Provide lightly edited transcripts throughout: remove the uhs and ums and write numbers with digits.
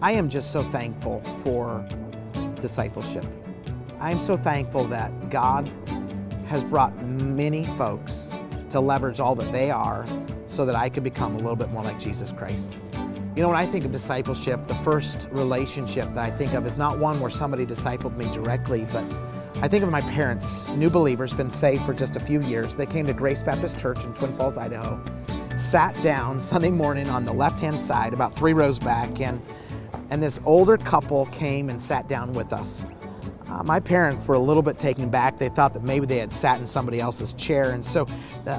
I am just so thankful for discipleship. I am so thankful that God has brought many folks to leverage all that they are so that I could become a little bit more like Jesus Christ. You know, when I think of discipleship, the first relationship that I think of is not one where somebody discipled me directly, but I think of my parents, new believers, been saved for just a few years. They came to Grace Baptist Church in Twin Falls, Idaho, sat down Sunday morning on the left-hand side, about 3 rows back, and this older couple came and sat down with us. My parents were a little bit taken back. They thought that maybe they had sat in somebody else's chair, and so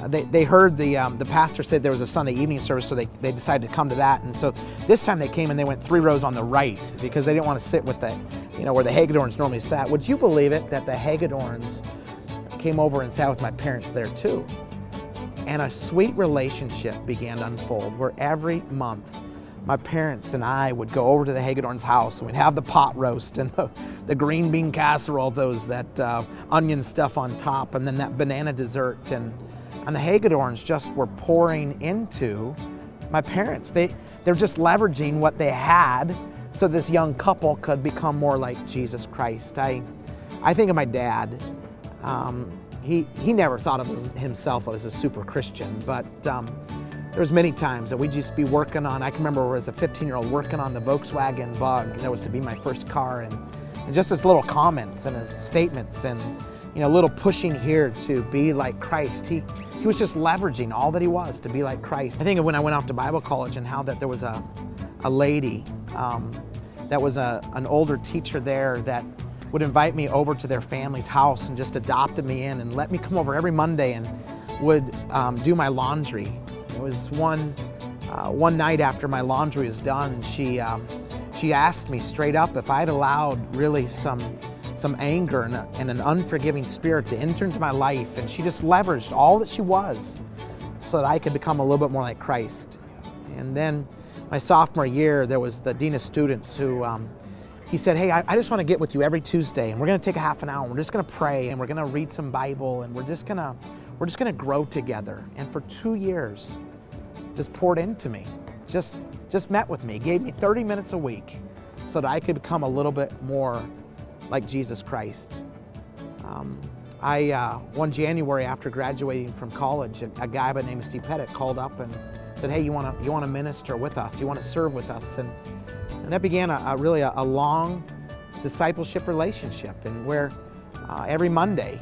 they heard the pastor said there was a Sunday evening service, so they decided to come to that. And so this time they came and they went 3 rows on the right because they didn't want to sit with the, where the Hagedorns normally sat. Would you believe it that the Hagedorns came over and sat with my parents there too? And a sweet relationship began to unfold where every month my parents and I would go over to the Hagedorns' house and we'd have the pot roast and the green bean casserole, that onion stuff on top, and then that banana dessert. And the Hagedorns just were pouring into my parents. They're just leveraging what they had so this young couple could become more like Jesus Christ. I think of my dad. He never thought of himself as a super Christian, but there was many times that we'd just be working on, I can remember as a 15-year-old working on the Volkswagen Bug. That was to be my first car, and just his little comments and his statements and little pushing here to be like Christ. He was just leveraging all that he was to be like Christ. I think of when I went off to Bible college and how that there was a lady that was an older teacher there that would invite me over to their family's house and just adopted me in and let me come over every Monday and would do my laundry. It was one night after my laundry was done, she asked me straight up if I'd allowed really some anger and an unforgiving spirit to enter into my life, and she just leveraged all that she was so that I could become a little bit more like Christ. And then my sophomore year, there was the dean of students who he said, hey, I just want to get with you every Tuesday, and we're going to take a half an hour, and we're just going to pray, and we're going to read some Bible, and we're just going to grow together. And for 2 years, just poured into me, just met with me, gave me 30 minutes a week so that I could become a little bit more like Jesus Christ. One January after graduating from college, a guy by the name of Steve Pettit called up and said, hey, you want to minister with us? You want to serve with us? And that began a long discipleship relationship, and where every Monday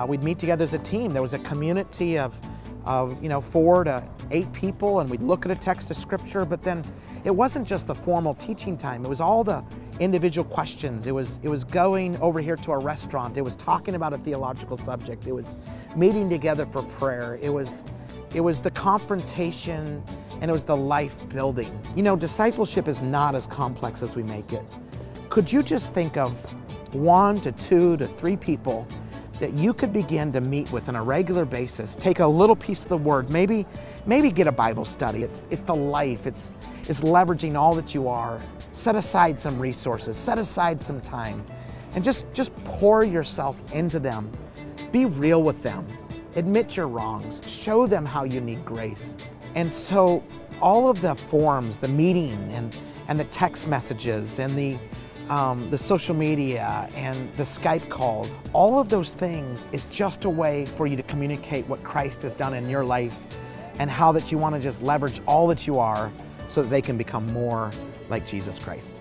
we'd meet together as a team. There was a community of 4 to 8 people, and we'd look at a text of scripture, but then it wasn't just the formal teaching time. It was all the individual questions. It was going over here to a restaurant. It was talking about a theological subject. It was meeting together for prayer. It was the confrontation, and it was the life building. Discipleship is not as complex as we make it. Could you just think of 1 to 2 to 3 people that you could begin to meet with on a regular basis, take a little piece of the Word, maybe get a Bible study. It's the life, it's leveraging all that you are. Set aside some resources, set aside some time, and just pour yourself into them. Be real with them. Admit your wrongs. Show them how you need grace. And so all of the forms, the meeting and the text messages and the social media and the Skype calls, all of those things is just a way for you to communicate what Christ has done in your life and how that you want to just leverage all that you are so that they can become more like Jesus Christ.